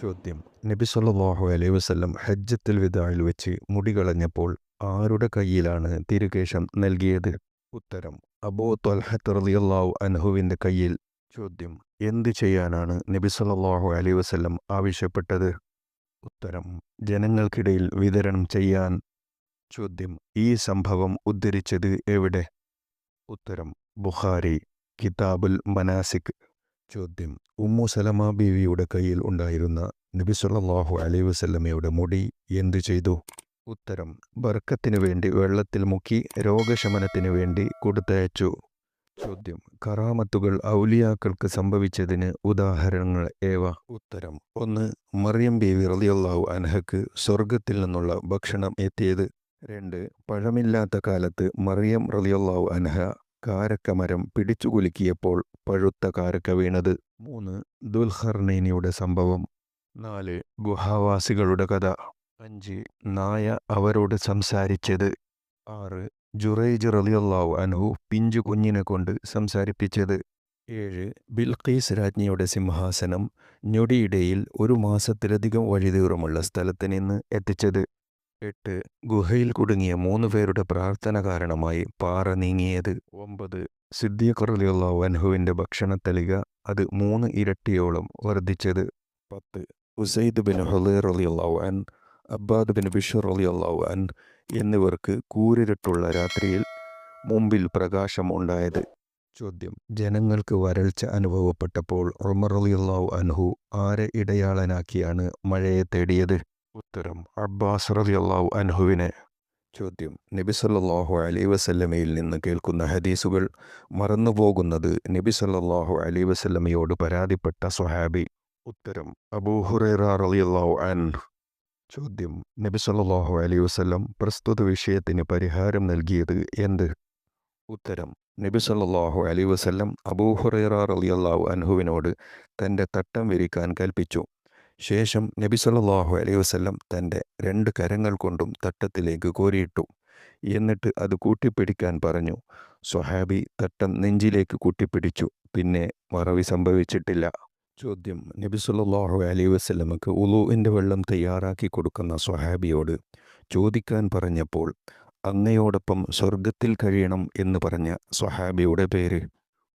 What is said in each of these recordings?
ചോദ്യം: നബി സല്ലല്ലാഹു അലൈഹി വസല്ലം ഹജ്ജത്തുൽ വിദാഇൽ വെച്ച് മുടി കളഞ്ഞപ്പോൾ ആരുടെ കയ്യിലാണ് തിരുകേശം നൽകിയത്? ഉത്തരം: അബൂ ത്വൽഹത്ത് റളിയല്ലാഹു അൻഹുവിൻ്റെ കയ്യിൽ. ചോദ്യം: എന്ത് ചെയ്യാനാണ് നബി സല്ലല്ലാഹു അലൈഹി വസല്ലം ആവശ്യപ്പെട്ടത്? ഉത്തരം: ജനങ്ങൾക്കിടയിൽ വിതരണം ചെയ്യാൻ. ചോദ്യം: ഈ സംഭവം ഉദ്ധരിച്ചത് എവിടെ? ഉത്തരം: ബുഖാരി, കിതാബുൽ മനാസിക്. ചോദ്യം: ഉമ്മു സലമ ബീവിയുടെ കയ്യിൽ ഉണ്ടായിരുന്ന നബി സല്ലല്ലാഹു അലൈഹി വസല്ലമയുടെ മുടി എന്തു ചെയ്തു? ഉത്തരം: ബർക്കത്തിനു വേണ്ടി വെള്ളത്തിൽ മുക്കി രോഗശമനത്തിനു വേണ്ടി കൊടുത്തയച്ചു. ചോദ്യം: കറാമത്തുകൾ ഔലിയാക്കൾക്ക് സംഭവിച്ചതിന് ഉദാഹരണങ്ങൾ ഏവ? ഉത്തരം: 1. മറിയം ബീവി റളിയല്ലാഹു അൻഹക്ക് സ്വർഗത്തിൽ നിന്നുള്ള ഭക്ഷണം എത്തിയത്. 2. പഴമില്ലാത്ത കാലത്ത് മറിയം റളിയല്ലാഹു അൻഹ കാരക്കമരം പിടിച്ചു കുലുക്കിയപ്പോൾ പഴുത്ത കാരക്ക വീണത്. 3. ദുൽഖർനൈനിയുടെ സംഭവം. 4. ഗുഹാവാസികളുടെ കഥ. 5. നായ അവരോട് സംസാരിച്ചത്. 6. ജുറൈജ് റളിയല്ലാഹു അൻഹു പിഞ്ചു കുഞ്ഞിനെ കൊണ്ട് സംസാരിപ്പിച്ചത്. 7. ബിൽഖീസ് രാജ്ഞിയുടെ സിംഹാസനം ഞൊടിയിടയിൽ 1 മാസത്തിലധികം വഴിദൂരമുള്ള സ്ഥലത്ത് നിന്ന് എത്തിച്ചത്. 8. ഗുഹയിൽ കുടുങ്ങിയ 3 പേരുടെ പ്രാർത്ഥന കാരണമായി പാറ നീങ്ങിയത്. 9. സിദ്ദീഖ് റളിയല്ലാഹു അൻഹുവിൻ്റെ ഭക്ഷണത്തലിക അത് 3 ഇരട്ടിയോളം വർദ്ധിച്ചത്. 10. ഉസൈദ് ബിൻ ഹുളൈർ റളിയല്ലാഹു അൻ, അബ്ബാദ് ബിൻ ബിശ്ർ റളിയല്ലാഹു അൻ എന്നിവർക്ക് കൂരിരുട്ടുള്ള രാത്രിയിൽ മുമ്പിൽ പ്രകാശം ഉണ്ടായത്. ചോദ്യം: ജനങ്ങൾക്ക് വരൾച്ച അനുഭവപ്പെട്ടപ്പോൾ ഉമർ റളിയല്ലാഹു അൻഹു ആരെ ഇടയാളനാക്കിയാണ് മഴയെ തേടിയത്? ഉത്തരം: അബ്ബാസ് റളിയല്ലാഹു അൻഹുവിനെ. ചോദ്യം: നബി സല്ലല്ലാഹു അലൈഹി വസല്ലമയിൽ നിന്ന് കേൾക്കുന്ന ഹദീസുകൾ മറന്നുപോകുന്നത് നബി സല്ലല്ലാഹു അലൈഹി വസല്ലമയോട് പരാതിപ്പെട്ട സ്വഹാബി. ഉത്തരം: അബൂ ഹുറൈറ റളിയല്ലാഹു അൻഹു. ചോദ്യം: നബി സല്ലല്ലാഹു അലൈഹി വസല്ലം പ്രസ്തുത വിഷയത്തിന് പരിഹാരം നൽകിയത് എന്ത്? ഉത്തരം: നബി സല്ലല്ലാഹു അലൈഹി വസല്ലം അബൂ ഹുറൈറ റളിയല്ലാഹു അൻഹുവിനോട് തൻ്റെ തട്ടം വിരിക്കാൻ കൽപ്പിച്ചു. ശേഷം നബി സല്ലല്ലാഹു അലൈഹി വസല്ലം തൻ്റെ 2 കരങ്ങൾ കൊണ്ടും തട്ടത്തിലേക്ക് കോരിയിട്ടു. എന്നിട്ട് അത് കൂട്ടിപ്പിടിക്കാൻ പറഞ്ഞു. സ്വഹാബി തട്ടം നെഞ്ചിലേക്ക് കൂട്ടിപ്പിടിച്ചു. പിന്നെ മറവി സംഭവിച്ചിട്ടില്ല. ചോദ്യം: നബി സല്ലല്ലാഹു അലൈഹി വസല്ലമക്ക് ഉളൂഇൻ്റെ വെള്ളം തയ്യാറാക്കി കൊടുക്കുന്ന സ്വഹാബിയോട് ചോദിക്കാൻ പറഞ്ഞപ്പോൾ അങ്ങയോടൊപ്പം സ്വർഗത്തിൽ കഴിയണം എന്ന് പറഞ്ഞ സ്വഹാബിയുടെ പേര്?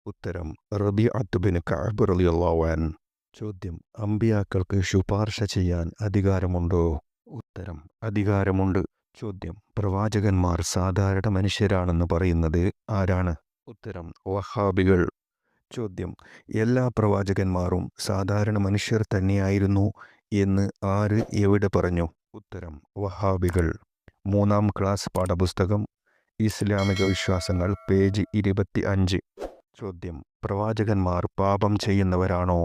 ഉത്തരം: റബീഅത്ത് ബിൻ കഅബ് റളിയല്ലാഹു അൻഹു. ചോദ്യം: അമ്പിയാക്കൾക്ക് ശുപാർശ ചെയ്യാൻ അധികാരമുണ്ടോ? ഉത്തരം: അധികാരമുണ്ട്. ചോദ്യം: പ്രവാചകന്മാർ സാധാരണ മനുഷ്യരാണെന്ന് പറയുന്നത് ആരാണ്? ഉത്തരം: വഹാബികൾ. ചോദ്യം: എല്ലാ പ്രവാചകന്മാരും സാധാരണ മനുഷ്യർ തന്നെയായിരുന്നു എന്ന് ആര് എവിടെ പറഞ്ഞു? ഉത്തരം: വഹാബികൾ. 3-ാം ക്ലാസ് പാഠപുസ്തകം ഇസ്ലാമിക വിശ്വാസങ്ങൾ, പേജ് 25. ചോദ്യം: പ്രവാചകന്മാർ പാപം ചെയ്യുന്നവരാണോ?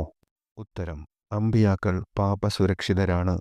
ഉത്തരം: അമ്പിയാക്കൾ പാപസുരക്ഷിതരാണ്.